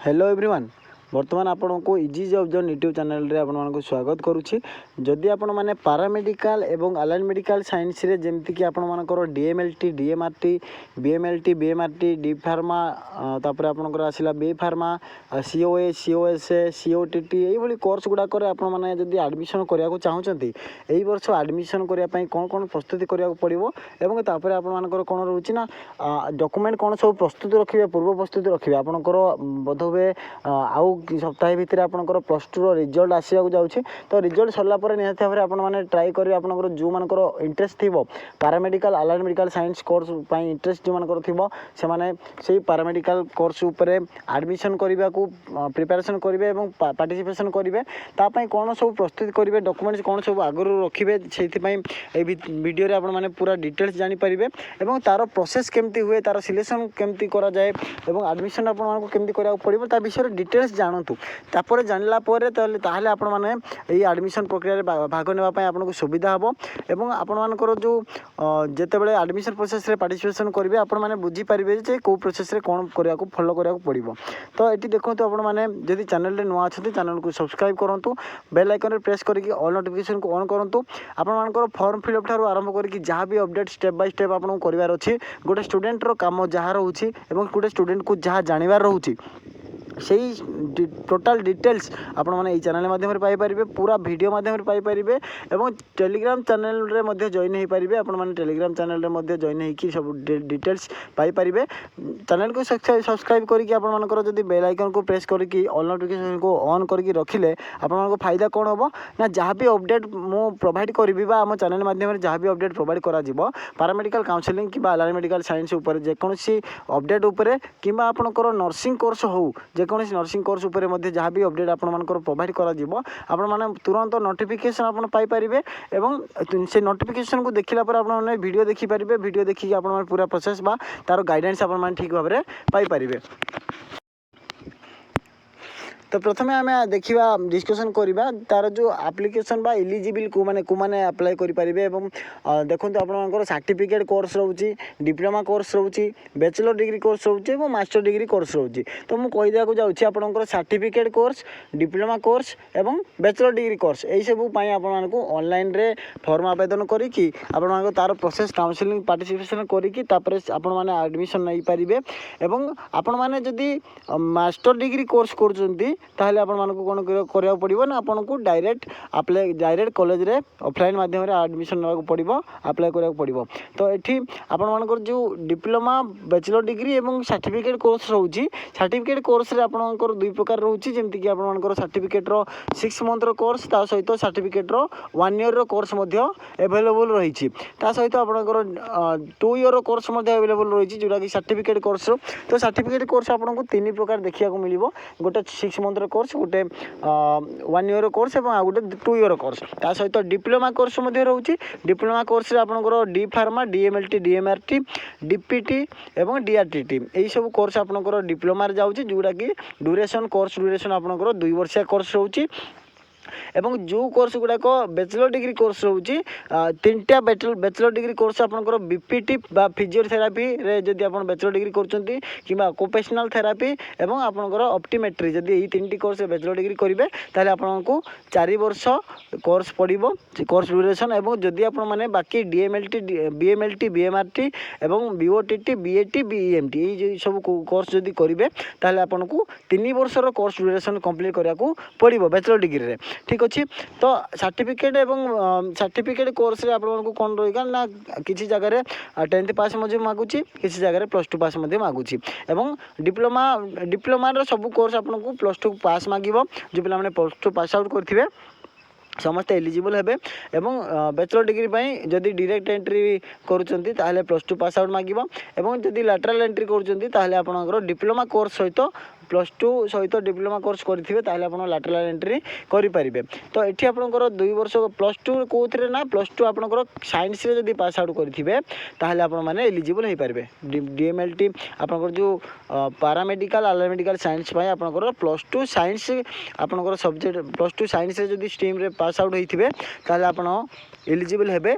Hello everyone बर्तमान आपण को easy job zone YouTube channel रे आपण मानको स्वागत करूछि। जदि आपण माने पारामेडिकल एवं अलाइन मेडिकल साइंस रे जेमति कि आपण मानकर डीएमएलटी डीएमआरटी बीएमएलटी बीएमआरटी डी फार्मा तापर आपनकर आसिला बी फार्मा सीओए सीओएसए सीओटीटी एई भली कोर्स गुडा करे आपण माने जदि एडमिशन करिया को चाहुचंती एई वर्ष एडमिशन करिया पई कोन कोन प्रस्तुति करिया को पड़िबो एवं तापर आपण मानकर कोन रहउछि ना डॉक्यूमेंट कोन सब प्रस्तुत रखिबे पूर्व प्रस्तुत रखिबे आपनकर बोधबे आउ सप्ताह भितर आपनकर प्लस टू रो रिजल्ट आसिया जाउछि। तो रिजल्ट सरला पर निहाती भाबरे आपण माने ट्राई करिवे आपनकर जो मानकर इंटरेस्ट थिबो paramedical allied medical science course पई इंटरेस्ट जो मानकर थिबो से माने सेही पारामेडिकल कोर्स ऊपर एडमिशन करिबा को प्रिपरेशन करिवे एवं पार्टिसिपेशन करिवे ता पई कोन सब प्रस्तुत करिवे डॉक्यूमेंट्स कोन सब आगरु रखिबे सेहि पई ए वीडियो रे आपण माने पूरा डिटेल्स जानि परिबे एवं तारो प्रोसेस केमती हुए तारो सिलेक्शन केमती करा जाए एवं एडमिशन आपण मानको केमती करिया पड़िबो ता विषय डिटेल्स जानतु तापर जानला पर ताहले आपण माने एई एडमिशन प्रक्रिया रे भाग नेबा पई आपनको सुविधा हबो एवं आपण मानकर जो जेते बेले एडमिशन प्रोसेस रे पार्टिसिपेशन करिवे आपण माने बुझी परिबे जे को प्रोसेस रे कोन करिया को फॉलो करिया को पड़िबो। तो एटी देखंतु आपण माने जदि चैनल रे नुवा अछथि चैनल को सब्सक्राइब करंतु बेल आइकन रे प्रेस करके ऑल नोटिफिकेशन को ऑन करंतु आपण मानकर फॉर्म फिलअप थारु आरंभ करके जहाँ भी अपडेट स्टेप बाय स्टेप आपन करिवार अछि गोटे स्टूडेंट रो काम जहाँ रहउछि एवं गोटे स्टूडेंट को जहाँ जानिवार रहउछि सही टोटाल डिटेल्स आपण माने चैनल माध्यम पाई परिबे पूरा वीडियो माध्यम पाई परिबे एवं टेलीग्राम चैनल रे मध्ये जॉइन हो पारिबे आपण माने टेलीग्राम चैनल रे मध्ये जॉइन होकी सब डिटेल्स पाई परिबे। चैनल को सब्सक्राइब करके आपण मानकर जदी बेल आइकन को प्रेस करके ऑल नोटिफिकेशन को ऑन करके रखिले आपण मानको फायदा कोन होबो ना जहाँ भी अपडेट मो प्रोवाइड करबी बा हम चैनल माध्यम रे जहाँ भी अपडेट प्रोवाइड करा जिवो पारामेडिकल काउंसलिंग कि अलाइन मेडिकल साइंस ऊपर जे कोनसी अपडेट ऊपर किबा आपनकर नर्सिंग कोर्स हो जेकोसी नर्सिंग कोर्स ऊपर मध्य जहाँ भी अपडेट आपण मानकर प्रोवाइड करा जिवो आपण माने तुरंत नोटिफिकेशन आपण पाई परिबे एवं से नोटिफिकेशन को देखिला पर आपण माने वीडियो देखि परिबे वीडियो देखि आपण माने पूरा प्रोसेस बा तार गाइडेंस आपण माने ठीक भाबरे पाई परिबे। तो प्रथम आम देखा डिस्कसन करवा तार जो एप्लिकेशन बा एलिजिबल को माने अप्लाई करि परिबे एवं देखंतु आपनकर सर्टिफिकेट कोर्स रहउची डिप्लोमा कोर्स रहउची बैचलर डिग्री कोर्स रहउची एवं मास्टर डिग्री कोर्स रहउची। तो मु कहि दिया को जाउची आपनकर सर्टिफिकेट कोर्स डिप्लोमा कोर्स एवं बैचलर डिग्री कोर्स एई सब पई आपनको ऑनलाइन रे फॉर्म आवेदन करिकि आपनको तार प्रोसेस काउंसलिंग पार्टिसिपेशन करिकि तापर आपण माने एडमिशन नै परिबे एवं आपण माने जदी मास्टर डिग्री कोर्स करजंती ताहले आपण मानको कोन करिया पड़िबो ना आपनको डायरेक्ट कॉलेज रे ऑफलाइन माध्यम रे एडमिशन नवा पड़िबो अप्लाई करिया पड़िबो। तो एठी आपण मानकर जो डिप्लोमा बैचलर डिग्री एवं सर्टिफिकेट कोर्स रहउची सर्टिफिकेट कोर्स रे आपनकर दुई प्रकार रहउची जेमति कि आपण मानकर सर्टिफिकेट रो 6 मंथ रो कोर्स ता सहित सर्टिफिकेट रो 1 ईयर रो कोर्स मध्य अवेलेबल रहिची ता सहित आपनकर 2 ईयर रो कोर्स मध्य अवेलेबल रहिची जोटा कि सर्टिफिकेट कोर्स रो। तो सर्टिफिकेट कोर्स आपनको तीन प्रकार देखिया को मिलिबो गोटे 6 मंथ कोर्स गोटे 1 ईयर कोर्स और गोटे 2 ईयर कोर्स ता सहित डिप्लोमा कोर्स मध्य रहउची डिप्लोमा कोर्स रे आपनकर डी फार्मा डीएमएलटी डीएमआरटी डीपीटी एवं डीआरटीटी एई सब कोर्स आपनकर डिप्लोमा रे जाउची जोटा कि ड्यूरेशन कोर्स ड्यूरेशन आपनकर 2 वर्षिया कोर्स रहउची एवं जो कोर्स गुड़ाक बैचलर डिग्री कोर्स रोचे 3टा बैचलर डिग्री कोर्स आपनकर बीपीटी बा फिजियोथेरापी रे जदी आपन बैचलर डिग्री करचंती किबा ऑक्युपेशनल थेरापी एवं आपनकर ऑप्टोमेट्री जदी एई 3टी कोर्स बैचलर डिग्री करिवे ताले आपनको 4 वर्ष कोर्स पड़िबो कोर्स ड्यूरेशन एवं जदी आपन माने बाकी डीएमएलटी बीएमएलटी बीएमआरटी एवं बीओटीटी बीएटी बीईएमटी एई सब कोर्स जदी करिवे ताले आपनको 3 वर्ष रो कोर्स ड्यूरेशन कंप्लीट करिया को पड़िबो बैचलर डिग्री रे ठीक अच्छे। तो सर्टिफिकेट एवं सर्टिफिकेट कोर्स रे आपको कौन रहेगा ना किसी जगह 10th पास मध्य मागुची किसी जगह +2 पास मध्य मागुची एवं डिप्लोमा सब कोर्स आपको +2 पास मागिबो जो पिला माने +2 पास आउट करथिबे समस्त एलिजिबल हेबे एवं बैचलर डिग्री पई जदी डायरेक्ट एंट्री करूचंती ताहले +2 पास आउट मागिबो एवं जदी लैटरल एंट्री करूचंती ताहले आपनकर डिप्लोमा कोर्स सहित +2 सहित डिप्लोमा कोर्स करथिबे ताहले आपण लैटरल एंट्री करि परिबे। तो एठी आपनकर 2 वर्ष +2 कोथरे ना +2 आपनकर साइंस रे जदी पास आउट करथिबे ताहले आपण माने एलिजिबल हे परिबे डीएमएलटी आपनकर जो पारामेडिकल अलाइन मेडिकल साइंस पई आपनकर +2 साइंस आपनकर सब्जेक्ट +2 साइंस रे जदी स्ट्रीम रे पास आउट होइथिबे ताहले आपण एलिजिबल हेबे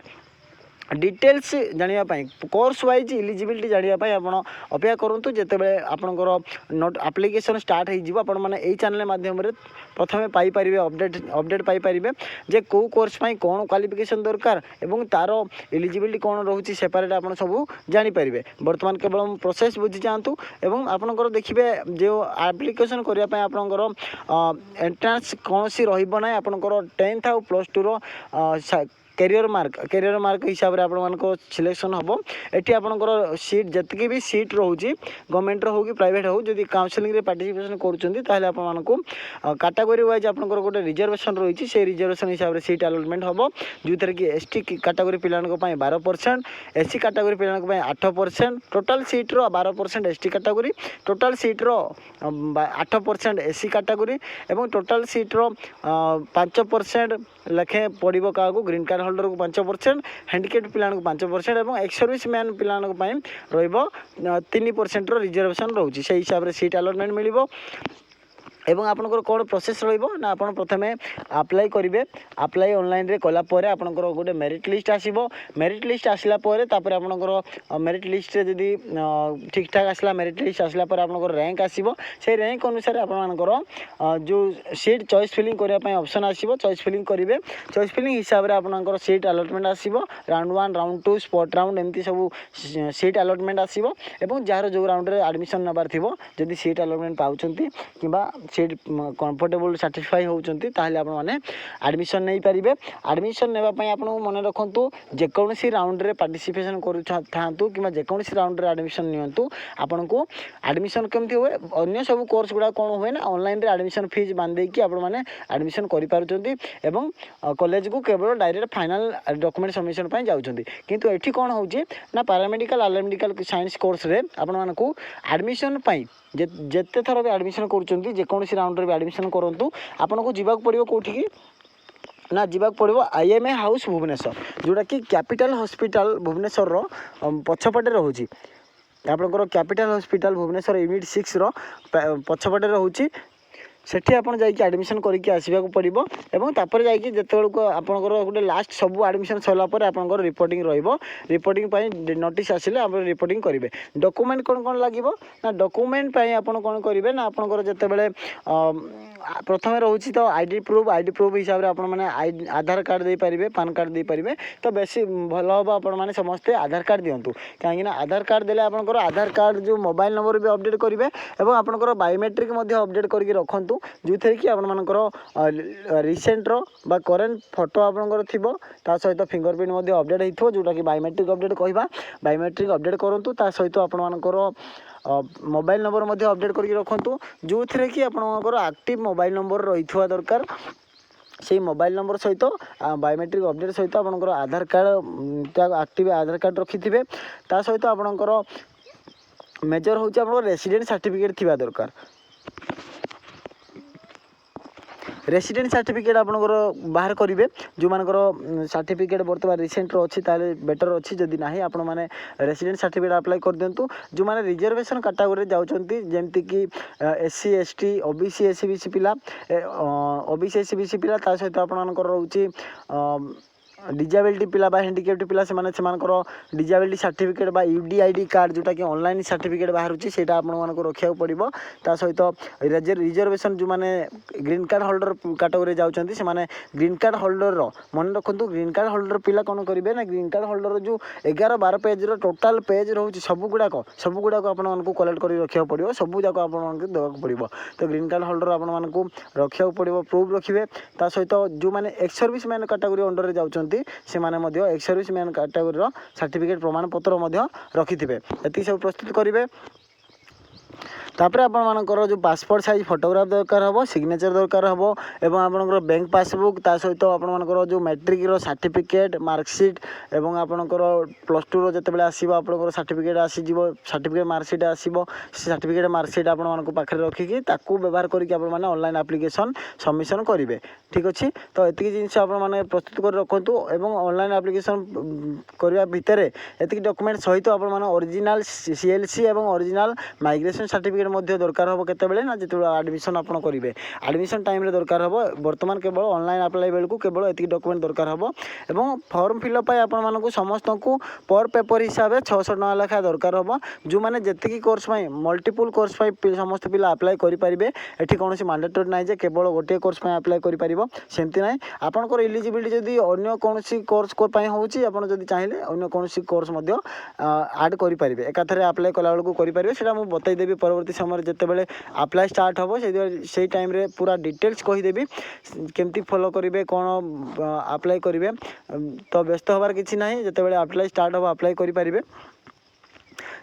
डिटेल्स जानापी कोर्स वाइज इलिजिबिलिटी जानापी आप अपेक्षा करूँ जिते आपंकर नोट आप्लिकेसन स्टार्ट हो मैंने चैनल माध्यम प्रथम पाइपर अपडेट पाइपर जे कौ कोर्स कौन क्वालिफिकेशन दरकार एवं तार इलिजिबिलिटी कौन रोचे सेपरेट आप सब जानीपर बर्तमान केवल प्रोसेस बुझी जातु एवं आपंकर देखिए जो आप्लिकेसन करने आपंकर एंट्रांस कौन सी रही आपंकर 10th आउ +2 कैरियर मार्क हिसाब से आप सिलेक्शन हम ये आपंकर सीट जी भी सीट रोचे गवर्नमेंट हो कि प्राइवेट हो जब काउंसलिंग पार्टिसिपेशन करूँ कैटेगरी वाइज आपंकर गोटे रिजर्वेशन रही है रिजर्वेशन हिसाब से सीट अलॉटमेंट हम जो थे कि एसटी कैटेगरी पिला 12%, एससी कैटेगरी पिला 8%, total seat 12% ST category, total seat 8% SC category और टोटाल सीट्र 5% लेखे पड़ो क्या ग्रीन कार्ड होल्डर को 5%, हैंडिकेप पिला 5% और एक्स सर्विस मैन पिला 3% रिजर्वेशन रोचे से हिसाब से सीट अलॉटमेंट मिल एवं आपंकर कौन प्रोसेस रहा आप प्रथम अप्लाई करेंगे अप्लाई ऑनलाइन रे कलापर आपंकर गोटे मेरिट लिस्ट आसो मेरिट लिस्ट आसला आपंकर मेरिट लिस्ट जदि ठीक ठाक आसला मेरिट लिस्ट आसला आपंकर रैंक आसो से रैंक अनुसार आपंकर जो सीट चॉइस फिलिंग करने ऑप्शन आसो चॉइस फिलिंग करेंगे चॉइस फिलिंग हिसाब से आपंकर सीट अलॉटमेंट आसो राउंड 1 राउंड 2 स्पॉट राउंड एमती सब सीट अलॉटमेंट आसो जार जो राउंड रे एडमिशन नबार थी जदि सीट अलॉटमेंट पाँच कि सीट कंफर्टेबल साटिस्फाई होती आपने एडमिशन नहीं पारे एडमिशन नापी आप मन रखु जेकोसी राउंड रे पार्टिसिपेशन करूँ कि जेकोसी राउंड रे एडमिशन नियंतु आपन को एडमिशन केमती हुए अन्य सब कोर्स गुड़ा कौन हुए ना ऑनलाइन रे एडमिशन फीस बांधेकी आपने एडमिशन करें कॉलेज को केवल डायरेक्ट फाइनल डॉक्यूमेंट सबमिशन जाऊँगी किंतु एठी कौन होची ना पैरामेडिकल आर्ट साइंस कोर्स रे आपन को एडमिशन जिते थर भी एडमिशन करुँच जेकोसी राउंड रे भी एडमिशन करूँ आपन को जीवाक पड़ो कौटिकी ना जीवाक पड़ो आईएमए हाउस भुवनेश्वर जोटा कि कैपिटल हॉस्पिटल भुवनेश्वर पछपटे रोचे आपंकर कैपिटल हॉस्पिटल भुवनेश्वर यूनिट 6 पछपटे रोचे सेठी आपन जाइए एडमिशन करके आसवाक पड़ो एवं तापर जाइए जिते आपंकर गोटे लास्ट सब एडमिशन सरलापर आपंकर रिपोर्टिंग रिपोर्टिंग नोटिस आसिले आप रिपोर्टिंग करेंगे डॉक्यूमेंट कौन कौन लगे ना डॉक्यूमेंट आपन कौन करेंगे ना आपंकर जिते प्रथम रोचे तो आईडी प्रूफ हिसाब से आपने आधार कार्ड दे पारे पान कार्ड दे पारे तो बेसी भल हम आपने समस्ते आधार कार्ड दिंतु कहीं आधार कार्ड देले आपंकर आधार कार्ड जो मोबाइल नंबर भी अपडेट करेंगे और आपंकर बायोमेट्रिक अपडेट करके रखु जो थे कि आपंकर रिसेंट्र बा करेन्ट फोटो आपंकर थी सहित फिंगरप्रिंट अपडेट हो जोटा कि बायोमेट्रिक अपडेट कहवा बायोमेट्रिक अपडेट करूँ सहित आपंकर मोबाइल नंबर अपडेट करके रखु जो थे कि आपंकर एक्टिव मोबाइल नंबर रही दरकार से मोबाइल नंबर सहित बायोमेट्रिक अपडेट सहित आपंकर आधार कार्ड एक्टिव आधार कार्ड रखि थे सहित आपंकर मेजर हूँ आप रेसिडेंट सर्टिफिकेट थी दरकार रेसिडेंट सर्टिफिकेट आपंकर बाहर करेंगे जो मानकर सर्टिफिकेट बर्तमान रिसेंट अच्छी बेटर अच्छी जदि ना आपण मैंने रेसिडेंट सर्टिफिकेट अप्लाई कर दिंतु जो मैंने रिजर्वेशन कैटेगरी जाऊँगी जमती कि SC ST OBC SC BC पिला ओबीसी एससी बीसी पिला सहित आपंकर रोचे डिजेबिलिटी पिला बा हैंडिकेप्ड पिला से डिजेबिलिटी सर्टिफिकेट बा यूडीआईडी कार्ड जोटा कि ऑनलाइन सर्टिफिकेट बाहर से आपको रखा पड़ो ता सहित रिजर्वेशन जो मैंने ग्रीन कार्ड होल्डर कैटेगरी जाऊँगी से ग्रीन कार्ड होल्डर मन रखु ग्रीन कार्ड होल्डर पिला कौन करेंगे ना ग्रीन कार्ड होल्डर जो 11-12 पेज टोटाल पेज रोचे सबुगुड़ाक आपको कलेक्ट कर रखा पड़ो सब जाक आपको देवाक पड़ो तो ग्रीन कार्ड होल्डर आपको रखा पड़ो प्रूफ रखिए ता सहित जो मैंने ex service man category under जाऊँगी से ex service man category certificate प्रमाण पत्र रखि थे ये सब प्रस्तुत करेंगे तापर आपर जो पासपोर्ट साइज फोटोग्राफ दरकार हम सिग्नेचर दरकार हम एवं आपंकर बैंक पासबुक ता सहित आपर जो मैट्रिक सर्टिफिकेट मार्कसीट एवं आपंकर +2 जिते आसो आपंकर सर्टिफिकेट आसीज सर्टिफिकेट मार्कसीट आसो सर्टिफिकेट मार्कसीट आपको पाखे रखिकी व्यवहार करके ऑनलाइन एप्लिकेशन सबमिशन करेंगे ठीक अच्छे तो ये जिनस आपने प्रस्तुत कर रखु एवं ऑनलाइन एप्लिकेशन करने भितर ये डॉक्यूमेंट सहित आप ओरिजिनल CLC एवं ओरिजिनल माइग्रेशन सर्टिफिकेट ସାର୍ଟିଫିକେଟ୍ ମଧ୍ୟ ଦରକାର ହେବ କେତେବେଳେ ନା ଯେତେବେଳେ ଆଡ଼ମିସନ୍ ଆପଣ କରିବେ ଆଡ଼ମିସନ୍ ଟାଇମ୍ରେ ଦରକାର ହେବ ବର୍ତ୍ତମାନ କେବଳ ଅନଲାଇନ୍ ଆପ୍ଲାଏ ବେଳକୁ କେବଳ ଏତିକି ଡକୁମେଣ୍ଟ ଦରକାର ହେବ ଏବଂ ଫର୍ମ ଫିଲ୍ଅପ୍ ପାଇଁ ଆପଣମାନଙ୍କୁ ସମସ୍ତଙ୍କୁ ପର୍ ପେପର୍ ହିସାବରେ 600 ଟଙ୍କା ଲେଖାଏଁ ଦରକାର ହେବ ଯେଉଁମାନେ ଯେତିକି କୋର୍ସ ପାଇଁ ମଲ୍ଟିପୁଲ୍ କୋର୍ସ ପାଇଁ ସମସ୍ତ ପିଲା ଆପ୍ଲାଏ କରିପାରିବେ ଏଠି କୌଣସି ମାଣ୍ଡାଟୋରି ନାହିଁ ଯେ କେବଳ ଗୋଟିଏ କୋର୍ସ ପାଇଁ ଆପ୍ଲାଏ କରିପାରିବ ସେମିତି ନାହିଁ ଆପଣଙ୍କର ଇଲିଜିବିଲିଟି ଯଦି ଅନ୍ୟ କୌଣସି କୋର୍ସ ପାଇଁ ହେଉଛି ଆପଣ ଯଦି ଚାହିଁଲେ ଅନ୍ୟ କୌଣସି କୋର୍ସ ମଧ୍ୟ ଆଡ଼୍ କରିପାରିବେ ଏକାଥରେ ଆପ୍ଲାଏ କଲାବେଳକୁ କରିପାରିବେ ସେଇଟା ମୁଁ ବତାଇଦେବି ପରବର୍ତ୍ତୀ ସମୟରେ ଯେତେବେଳେ ଆପ୍ଲାଏ ଷ୍ଟାର୍ଟ ହେବ ସେଇ ଟାଇମ୍ରେ ପୁରା ଡିଟେଲ୍ସ କହିଦେବି କେମିତି ଫଲୋ କରିବେ କ'ଣ ଆପ୍ଲାଏ କରିବେ ତ ବ୍ୟସ୍ତ ହେବାର କିଛି ନାହିଁ ଯେତେବେଳେ ଆପ୍ଲାଏ ଷ୍ଟାର୍ଟ ହେବ ଆପ୍ଲାଏ କରିପାରିବେ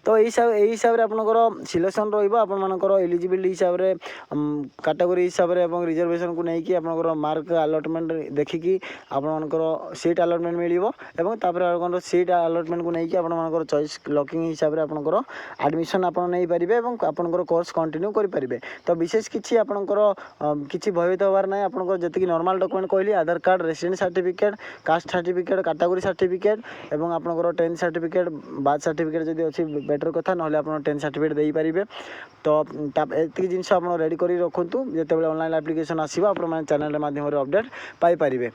ତ এই ହିସାବରେ ଆପଣଙ୍କର ସିଲେକ୍ସନ୍ ରହିବ ଆପଣମାନଙ୍କର ଏଲିଜିବିଲିଟି ହିସାବରେ କାଟାଗୋରୀ ହିସାବରେ ଏବଂ ରିଜର୍ଭେସନ୍କୁ ନେଇକି ଆପଣଙ୍କର ମାର୍କ ଆଲଟମେଣ୍ଟ ଦେଖିକି ଆପଣମାନଙ୍କର ସିଟ୍ ଆଲଟମେଣ୍ଟ ମିଳିବ ଏବଂ ତାପରେ ଆପଣଙ୍କର ସିଟ୍ ଆଲଟମେଣ୍ଟକୁ ନେଇକି ଆପଣମାନଙ୍କର ଚଏସ୍ ଲକିଂ ହିସାବରେ ଆପଣଙ୍କର ଆଡ଼ମିସନ୍ ଆପଣ ନେଇପାରିବେ ଏବଂ ଆପଣଙ୍କର କୋର୍ସ କଣ୍ଟିନ୍ୟୁ କରିପାରିବେ ତ ବିଶେଷ କିଛି ଆପଣଙ୍କର କିଛି ଭୟଭୀତ ହେବାର ନାହିଁ ଆପଣଙ୍କର ଯେତିକି ନର୍ମାଲ୍ ଡକୁମେଣ୍ଟ କହିଲି Aadhaar card residence certificate caste certificate category certificate ଏବଂ ଆପଣଙ୍କର 10th ସାର୍ଟିଫିକେଟ୍ ବାର୍ଥ ସାର୍ଟିଫିକେଟ୍ ଯଦି ଅଛି ବେଟର୍ କଥା ନହେଲେ ଆପଣ 10th ସାର୍ଟିଫିକେଟ୍ ଦେଇପାରିବେ ତ ଏତିକି ଜିନିଷ ଆପଣ ରେଡ଼ି କରି ରଖନ୍ତୁ ଯେତେବେଳେ ଅନଲାଇନ୍ ଆପ୍ଲିକେସନ୍ ଆସିବ ଆପଣମାନେ ଚ୍ୟାନେଲ୍ ମାଧ୍ୟମରେ ଅପଡ଼େଟ୍ ପାଇପାରିବେ